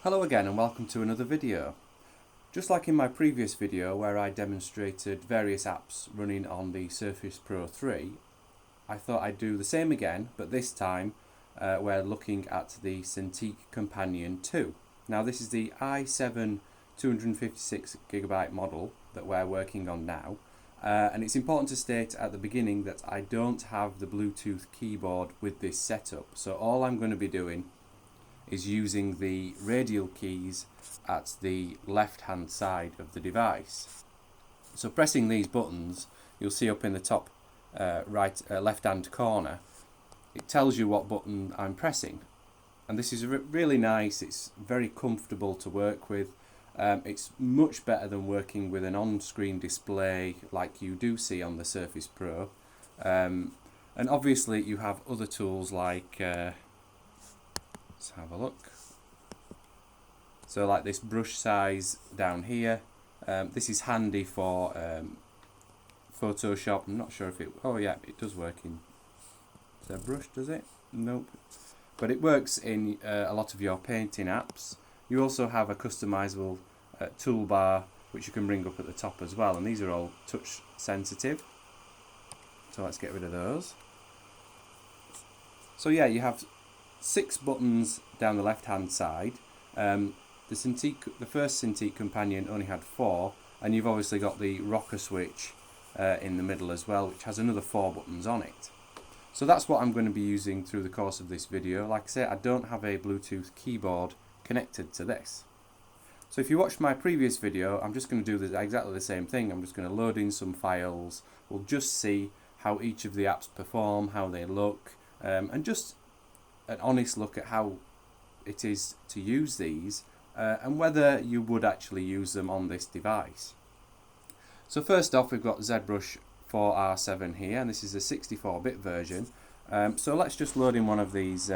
Hello again and welcome to another video. Just like in my previous video where I demonstrated various apps running on the Surface Pro 3, I thought I'd do the same again, but this time we're looking at the Cintiq Companion 2. Now this is the i7 256GB model that we're working on now, and it's important to state at the beginning that I don't have the Bluetooth keyboard with this setup, so all I'm going to be doing is using the radial keys at the left hand side of the device. So pressing these buttons, you'll see up in the top left hand corner, it tells you what button I'm pressing, and this is really nice. It's very comfortable to work with. It's much better than working with an on-screen display like you do see on the Surface Pro, and obviously you have other tools like let's have a look. So like this brush size down here, this is handy for Photoshop. I'm not sure if it, oh yeah, it does work in ZBrush, does it? Nope. But it works in a lot of your painting apps. You also have a customizable toolbar which you can bring up at the top as well, and these are all touch sensitive. So let's get rid of those. So yeah, you have 6 buttons down the left hand side. The first Cintiq Companion only had 4, and you've obviously got the rocker switch in the middle as well, which has another 4 buttons on it. So that's what I'm going to be using through the course of this video. Like I say, I don't have a Bluetooth keyboard connected to this. So if you watched my previous video, I'm just going to do exactly the same thing. I'm just going to load in some files. We'll just see how each of the apps perform, how they look, and just an honest look at how it is to use these and whether you would actually use them on this device. So first off, we've got ZBrush 4R7 here, and this is a 64-bit version. So let's just load in one of these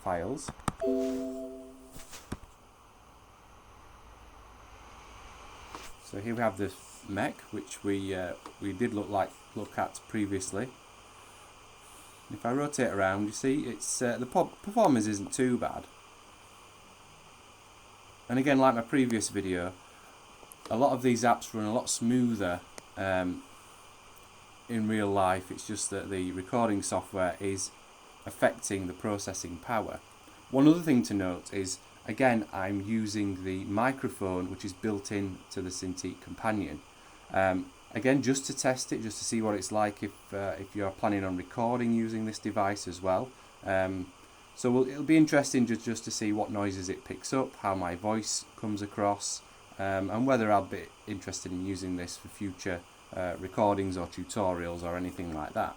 files. So here we have the mech, which we did look at previously. If I rotate around, you see it's the performance isn't too bad. And again, like my previous video, a lot of these apps run a lot smoother in real life. It's just that the recording software is affecting the processing power. One other thing to note is, again, I'm using the microphone which is built in to the Cintiq Companion. Again, just to test it, just to see what it's like if you're planning on recording using this device as well. So it'll be interesting just to see what noises it picks up, how my voice comes across, and whether I'll be interested in using this for future recordings or tutorials or anything like that.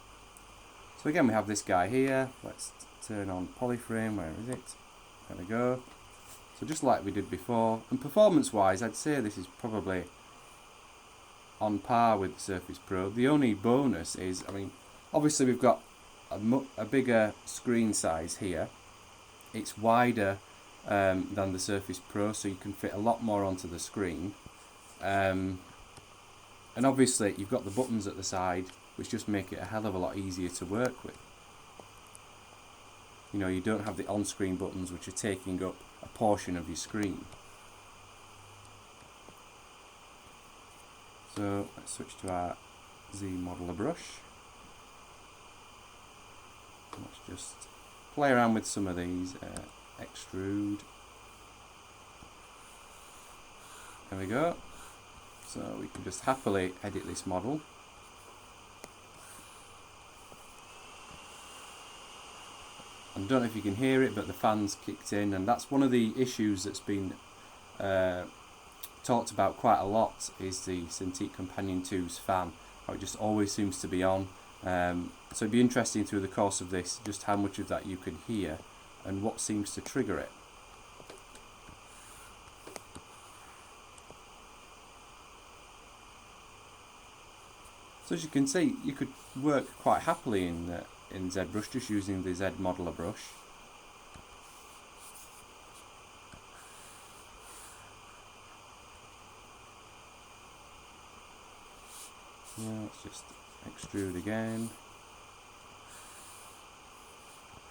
So again, we have this guy here. Let's turn on polyframe. Where is it? There we go. So just like we did before, and performance-wise, I'd say this is probably on par with the Surface Pro. The only bonus is, I mean, obviously we've got a bigger screen size here. It's wider than the Surface Pro, so you can fit a lot more onto the screen. And obviously you've got the buttons at the side, which just make it a hell of a lot easier to work with. You know, you don't have the on-screen buttons which are taking up a portion of your screen. So let's switch to our Z modeler brush. Let's just play around with some of these. Extrude. There we go. So we can just happily edit this model. I don't know if you can hear it, but the fan's kicked in, and that's one of the issues that's been talked about quite a lot, is the Cintiq Companion 2's fan. How it just always seems to be on. So it'd be interesting through the course of this just how much of that you can hear and what seems to trigger it. So as you can see, you could work quite happily in ZBrush just using the Z modeler brush. Yeah, let's just extrude again.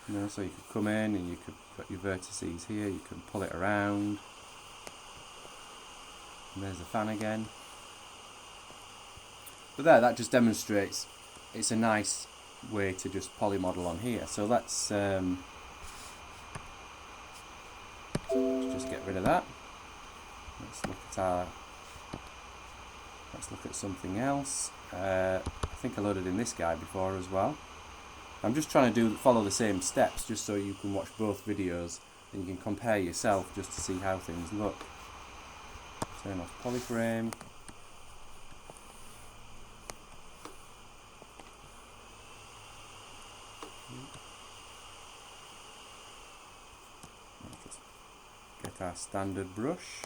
You know, so you could come in and you could put your vertices here, you can pull it around. And there's the fan again. But there, that just demonstrates it's a nice way to just poly model on here. So let's just get rid of that. Let's look at something else. I think I loaded in this guy before as well. I'm just trying to follow the same steps just so you can watch both videos and you can compare yourself just to see how things look. Turn off polyframe. Let's get our standard brush.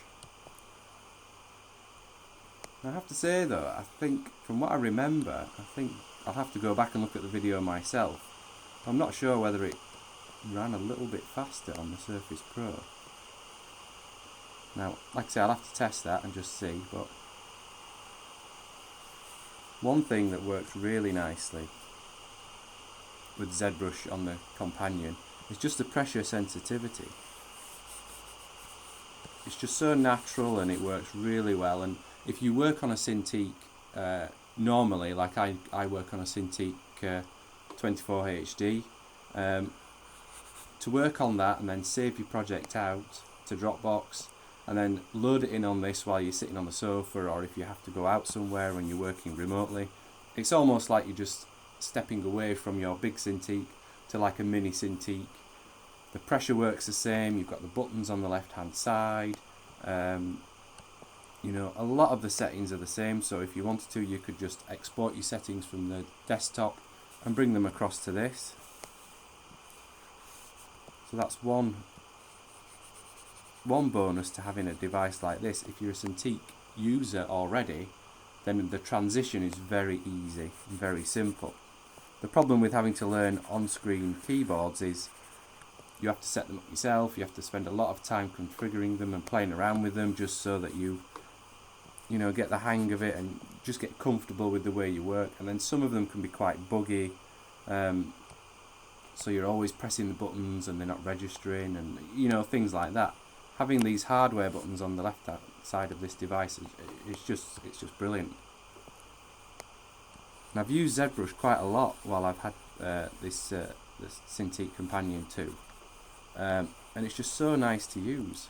I have to say though, I think from what I remember, I think I'll have to go back and look at the video myself. I'm not sure whether it ran a little bit faster on the Surface Pro. Now, like I say, I'll have to test that and just see, but one thing that works really nicely with ZBrush on the Companion is just the pressure sensitivity. It's just so natural and it works really well. And if you work on a Cintiq normally, like I work on a Cintiq 24 HD, to work on that and then save your project out to Dropbox and then load it in on this while you're sitting on the sofa, or if you have to go out somewhere when you're working remotely, it's almost like you're just stepping away from your big Cintiq to like a mini Cintiq. The pressure works the same, you've got the buttons on the left hand side, you know, a lot of the settings are the same, so if you wanted to you could just export your settings from the desktop and bring them across to this. So that's one bonus to having a device like this. If you're a Cintiq user already, then the transition is very easy and very simple. The problem with having to learn on-screen keyboards is you have to set them up yourself, you have to spend a lot of time configuring them and playing around with them just so that you know, get the hang of it and just get comfortable with the way you work. And then some of them can be quite buggy, so you're always pressing the buttons and they're not registering, and you know, things like that. Having these hardware buttons on the left side of this device it's just brilliant. And I've used ZBrush quite a lot while I've had this Cintiq Companion 2, and it's just so nice to use.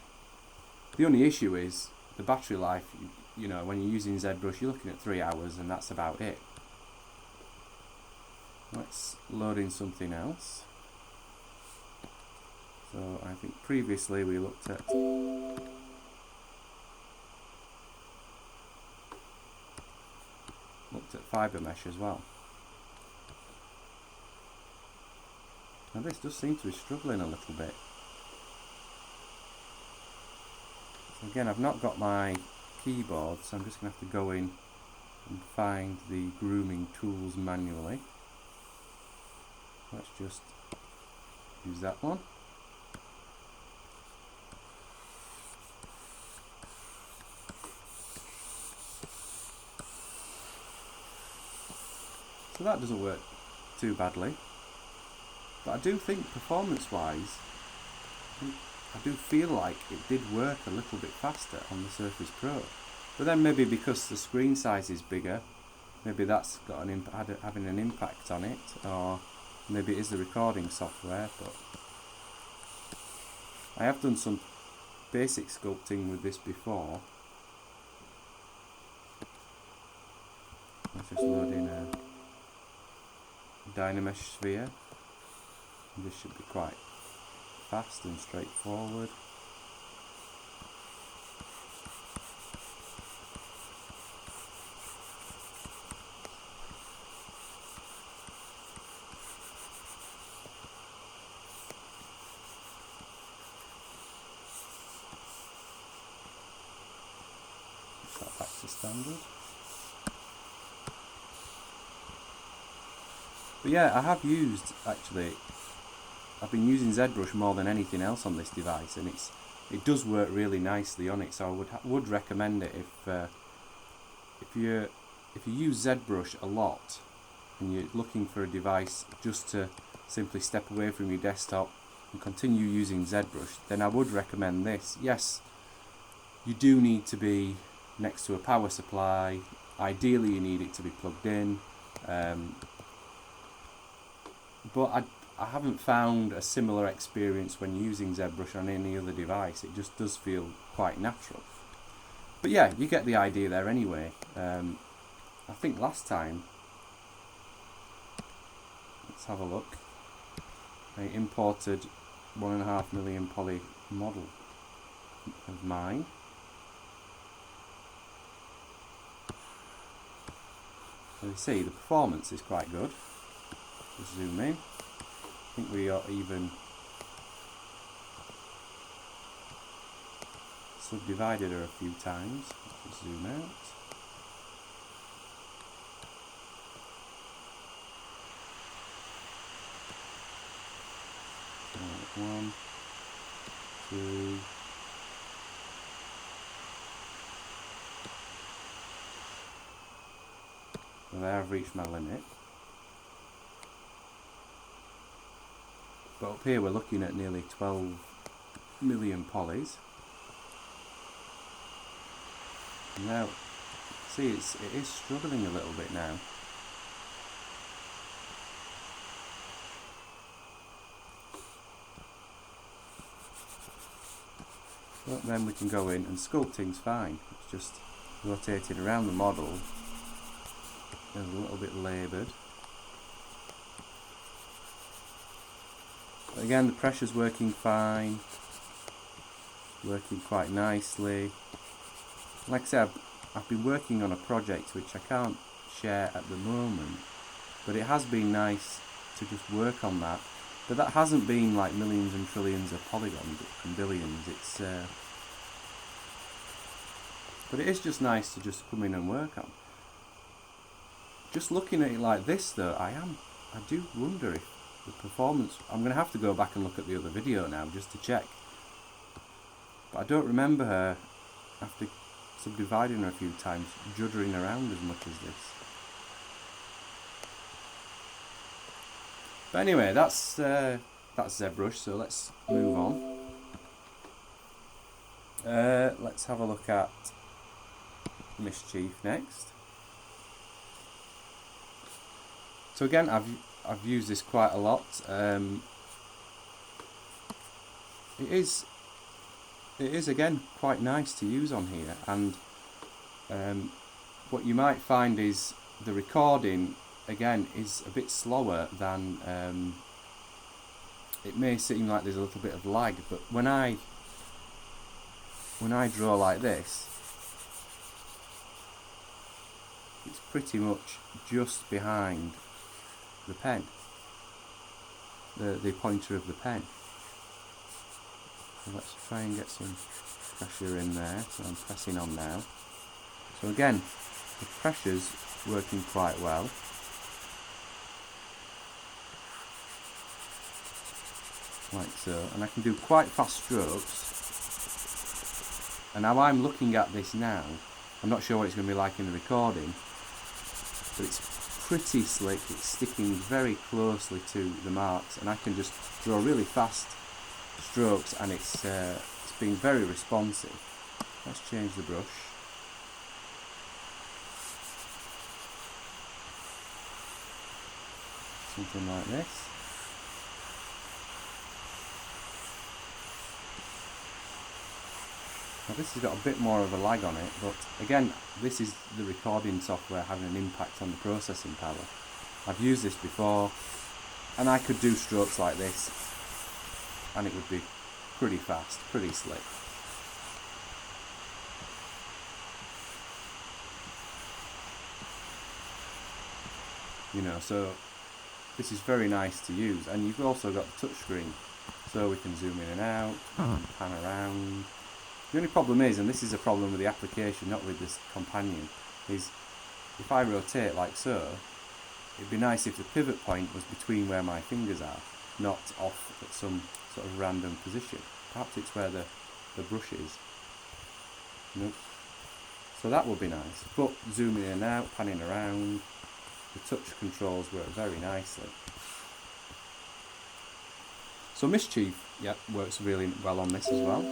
The only issue is the battery life. You know, when you're using ZBrush, you're looking at 3 hours, and that's about it. Let's load in something else. So I think previously we looked at fibre mesh as well. Now this does seem to be struggling a little bit. So again, I've not got my keyboard, so I'm just going to have to go in and find the grooming tools manually. Let's just use that one. So that doesn't work too badly, but I do think performance-wise, I do feel like it did work a little bit faster on the Surface Pro. But then maybe because the screen size is bigger, maybe that's got having an impact on it, or maybe it is the recording software. But I have done some basic sculpting with this before. Let's just load in a Dynamesh sphere. This should be quite fast and straightforward. Put that back to standard. But yeah, I have used, actually, I've been using ZBrush more than anything else on this device, and it does work really nicely on it. So I would recommend it if you use ZBrush a lot and you're looking for a device just to simply step away from your desktop and continue using ZBrush, then I would recommend this. Yes, you do need to be next to a power supply. Ideally you need it to be plugged in, but I haven't found a similar experience when using ZBrush on any other device. It just does feel quite natural. But yeah, you get the idea there anyway. I think last time, let's have a look, I imported 1.5 million poly model of mine. So you see the performance is quite good. Let's zoom in. I think we are even subdivided her a few times. Let's zoom out. One, two, well, there I've reached my limit. But up here we're looking at nearly 12 million polys. Now, see, it is struggling a little bit now. But then we can go in, and sculpting's fine. It's just rotating around the model. It's a little bit laboured. But again, the pressure's working fine. Working quite nicely. Like I said, I've been working on a project which I can't share at the moment, but it has been nice to just work on that. But that hasn't been like millions and trillions of polygons and billions. It's but it is just nice to just come in and work on. Just looking at it like this though, I do wonder if the performance, I'm going to have to go back and look at the other video now just to check. But I don't remember her, after subdividing her a few times, juddering around as much as this. But anyway, that's ZBrush, so let's move on. Let's have a look at Mischief next. So again, I've used this quite a lot. It is again quite nice to use on here, and what you might find is the recording again is a bit slower than it may seem like there's a little bit of lag, but when I draw like this, it's pretty much just behind the pen, the pointer of the pen. So let's try and get some pressure in there. So I'm pressing on now. So again, the pressure's working quite well. Like so, and I can do quite fast strokes. And now I'm looking at this now, I'm not sure what it's going to be like in the recording, but it's pretty slick, it's sticking very closely to the marks, and I can just draw really fast strokes, and it's being very responsive. Let's change the brush. Something like this. Now this has got a bit more of a lag on it, but again, this is the recording software having an impact on the processing power. I've used this before, and I could do strokes like this, and it would be pretty fast, pretty slick. You know, so this is very nice to use, and you've also got the touchscreen, so we can zoom in and out, pan around. The only problem is, and this is a problem with the application, not with this companion, is if I rotate like so, it'd be nice if the pivot point was between where my fingers are, not off at some sort of random position. Perhaps it's where the brush is. Nope. So that would be nice. But zooming in and out, panning around, the touch controls work very nicely. So Mischief, yeah, works really well on this as well.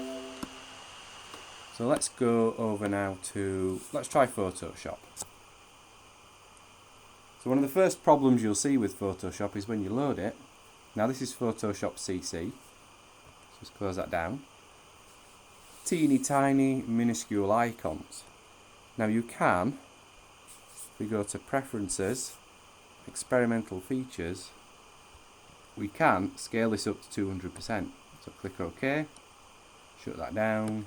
So let's go over now to, let's try Photoshop. So one of the first problems you'll see with Photoshop is when you load it. Now this is Photoshop CC. Just close that down. Teeny tiny minuscule icons. Now you can, if we go to Preferences, Experimental Features, we can scale this up to 200%. So click OK, shut that down,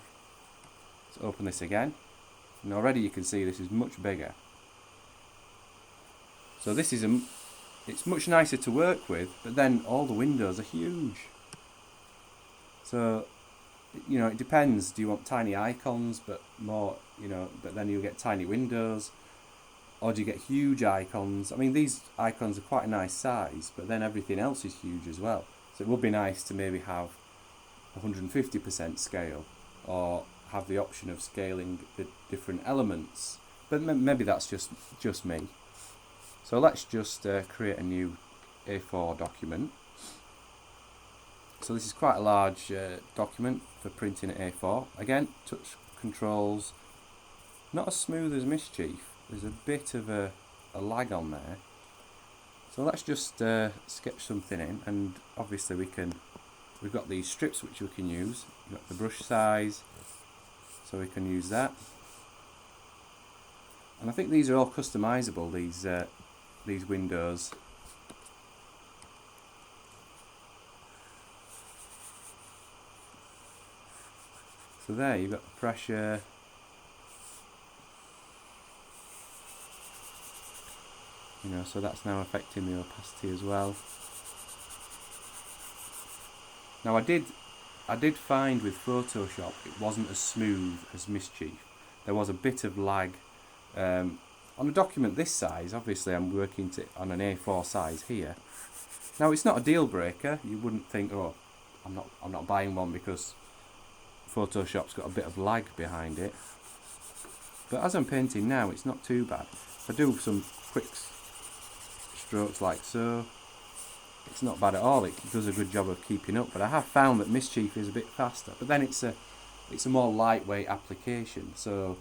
let's open this again, and already you can see this is much bigger. So this is it's much nicer to work with, but then all the windows are huge. So, you know, it depends. Do you want tiny icons, but more, you know, but then you'll get tiny windows, or do you get huge icons? I mean, these icons are quite a nice size, but then everything else is huge as well. So it would be nice to maybe have 150% scale, or have the option of scaling the different elements. But maybe that's just me. So let's just create a new A4 document. So this is quite a large document for printing at A4. Again, touch controls, not as smooth as Mischief. There's a bit of a lag on there. So let's just sketch something in, and obviously we've got these strips which we can use. We've got the brush size, so we can use that. And I think these are all customizable, these windows. So there, you've got the pressure. You know, so that's now affecting the opacity as well. Now I did find with Photoshop it wasn't as smooth as Mischief. There was a bit of lag. On a document this size, obviously I'm working on an A4 size here. Now it's not a deal breaker. You wouldn't think, oh, I'm not buying one because Photoshop's got a bit of lag behind it. But as I'm painting now, it's not too bad. If I do some quick strokes like so, it's not bad at all. It does a good job of keeping up. But I have found that Mischief is a bit faster. But then it's a more lightweight application, so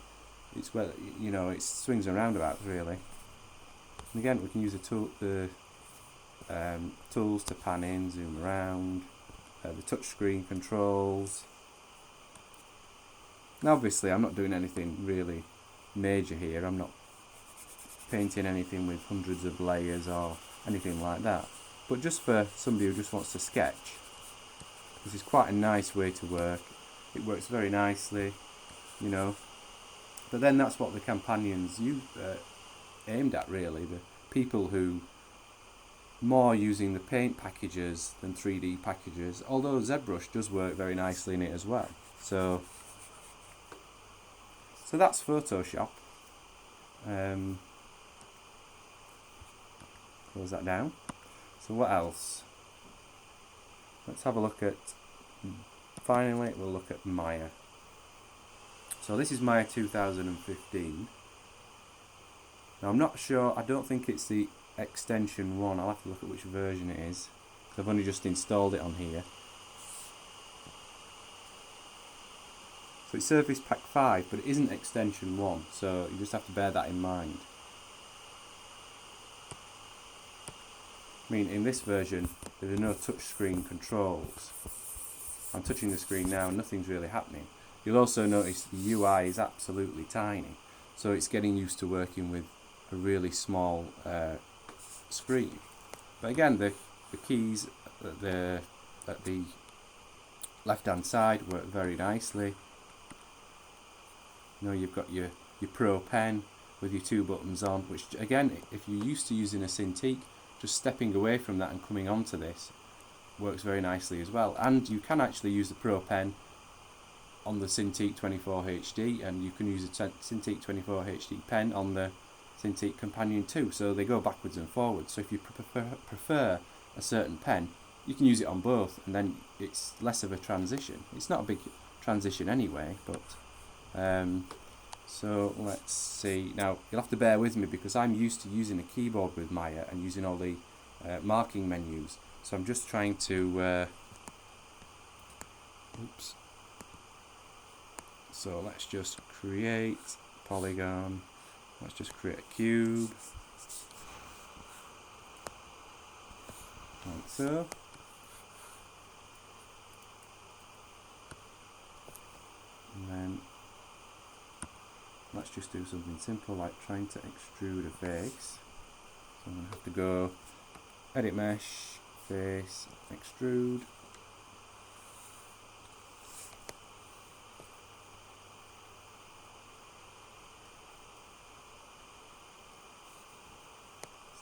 it's where, you know, it swings and roundabouts really. And again, we can use the tools to pan in, zoom around, the touch screen controls. Now obviously I'm not doing anything really major here. I'm not painting anything with hundreds of layers or anything like that. But just for somebody who just wants to sketch, this is quite a nice way to work. It works very nicely, you know. But then that's what the companions aimed at really. The people who more using the paint packages than 3D packages, although ZBrush does work very nicely in it as well. So that's Photoshop. Close that down. So what else? Let's have a look at, finally we'll look at Maya. So this is Maya 2015. Now I'm not sure, I don't think it's the extension 1, I'll have to look at which version it is. I've only just installed it on here. So it's Surface Pack 5, but it isn't extension 1, so you just have to bear that in mind. I mean, in this version, there are no touchscreen controls. I'm touching the screen now and nothing's really happening. You'll also notice the UI is absolutely tiny, so it's getting used to working with a really small screen. But again, the keys at the left-hand side work very nicely. You know, you've got your Pro pen with your 2 buttons on, which again, if you're used to using a Cintiq, just stepping away from that and coming onto this works very nicely as well. And you can actually use the Pro pen on the Cintiq 24HD, and you can use a Cintiq 24HD pen on the Cintiq Companion too, so they go backwards and forwards. So if you prefer a certain pen, you can use it on both, and then it's less of a transition. It's not a big transition anyway, but so let's see. Now you'll have to bear with me because I'm used to using a keyboard with Maya and using all the marking menus, so I'm just trying to So let's just create polygon. Let's just create a cube. Like so. And then let's just do something simple like trying to extrude a face. So I'm going to have to go edit mesh, face, extrude.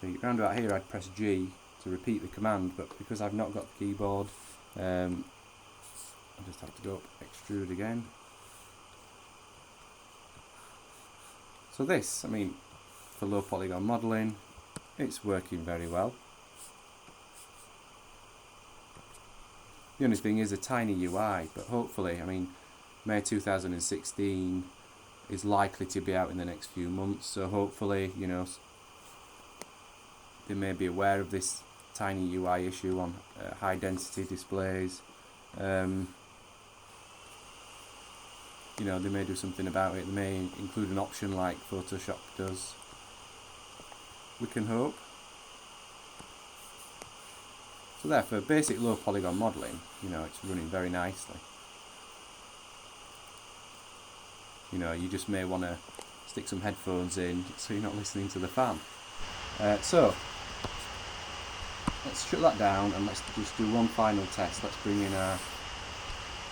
See, round about here I'd press G to repeat the command, but because I've not got the keyboard, I just have to go up, extrude again. So this, I mean, for low polygon modelling, it's working very well. The only thing is a tiny UI, but hopefully, I mean, May 2016 is likely to be out in the next few months, so hopefully, you know, they may be aware of this tiny UI issue on high density displays. You know, they may do something about it. They may include an option like Photoshop does. We can hope. So there, for basic low polygon modelling, you know, it's running very nicely. You know, you just may want to stick some headphones in so you're not listening to the fan. So let's shut that down and let's just do one final test. Let's bring in our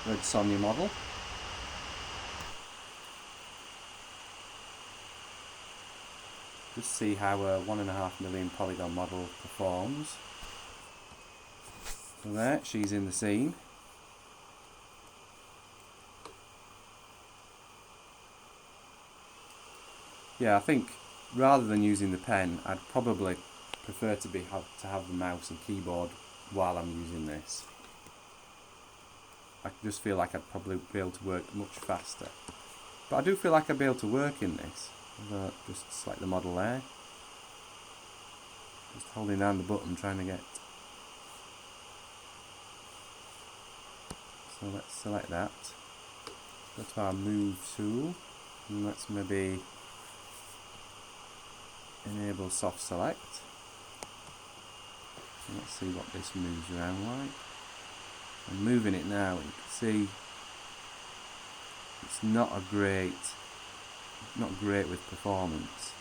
Red Sonja model. Just see how a 1.5 million polygon model performs. So there, she's in the scene. Yeah, I think rather than using the pen, I'd probably prefer to have the mouse and keyboard while I'm using this. I just feel like I'd probably be able to work much faster. But I do feel like I'd be able to work in this. Just select the model there. Just holding down the button trying to get. So let's select that. Go to our move tool and let's maybe enable soft select. And let's see what this moves around like. I'm moving it now and you can see it's not great with performance.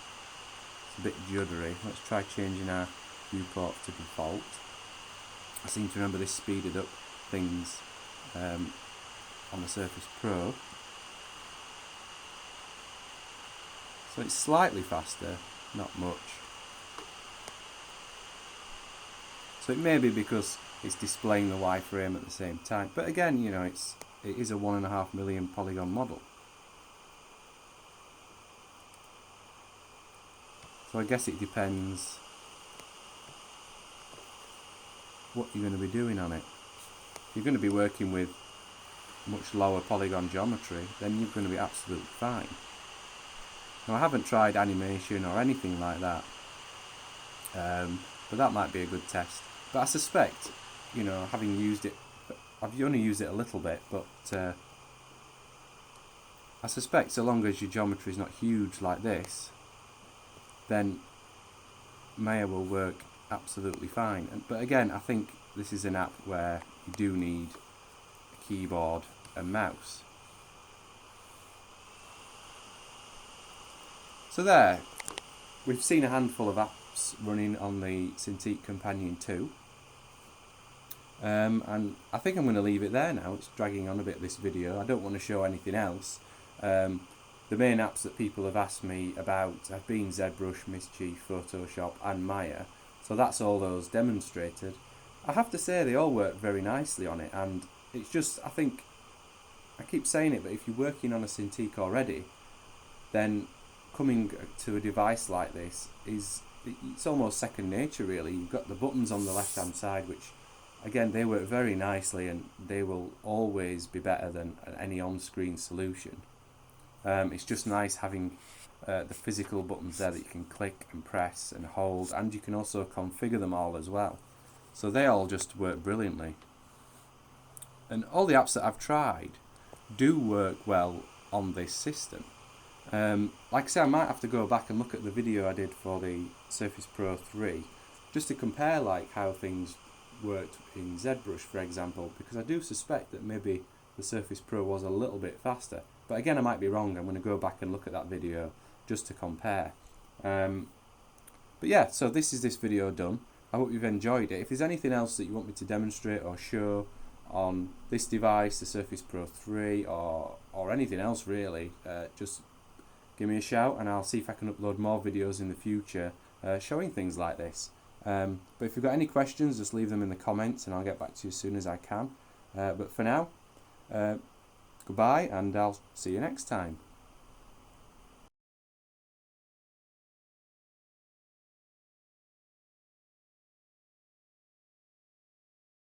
It's a bit juddery. Let's try changing our viewport to default. I seem to remember this speeded up things on the Surface Pro. So it's slightly faster, not much. So it may be because it's displaying the wireframe at the same time. But again, you know, it is a 1.5 million polygon model. So I guess it depends what you're going to be doing on it. If you're going to be working with much lower polygon geometry, then you're going to be absolutely fine. Now I haven't tried animation or anything like that, but that might be a good test. But I suspect, you know, having used it, I've only used it a little bit, but I suspect so long as your geometry is not huge like this, then Maya will work absolutely fine. But again, I think this is an app where you do need a keyboard and mouse. So there, we've seen a handful of apps running on the Cintiq Companion 2. And I think I'm going to leave it there now. It's dragging on a bit, this video. I don't want to show anything else. The main apps that people have asked me about have been ZBrush, Mischief, Photoshop and Maya. So that's all those demonstrated. I have to say they all work very nicely on it, and it's just, I think, I keep saying it, but if you're working on a Cintiq already, then coming to a device like this it's almost second nature really. You've got the buttons on the left hand side, which again they work very nicely and they will always be better than any on-screen solution. It's just nice having the physical buttons there that you can click and press and hold, and you can also configure them all as well. So they all just work brilliantly. And all the apps that I've tried do work well on this system. Like I say, I might have to go back and look at the video I did for the Surface Pro 3 just to compare like how things worked in ZBrush, for example, because I do suspect that maybe the Surface Pro was a little bit faster, but again I might be wrong. I'm going to go back and look at that video just to compare. But yeah, so this is this video done. I hope you've enjoyed it. If there's anything else that you want me to demonstrate or show on this device, the Surface Pro 3, or anything else really, just give me a shout and I'll see if I can upload more videos in the future showing things like this. But if you've got any questions, just leave them in the comments and I'll get back to you as soon as I can. But for now, goodbye, and I'll see you next time.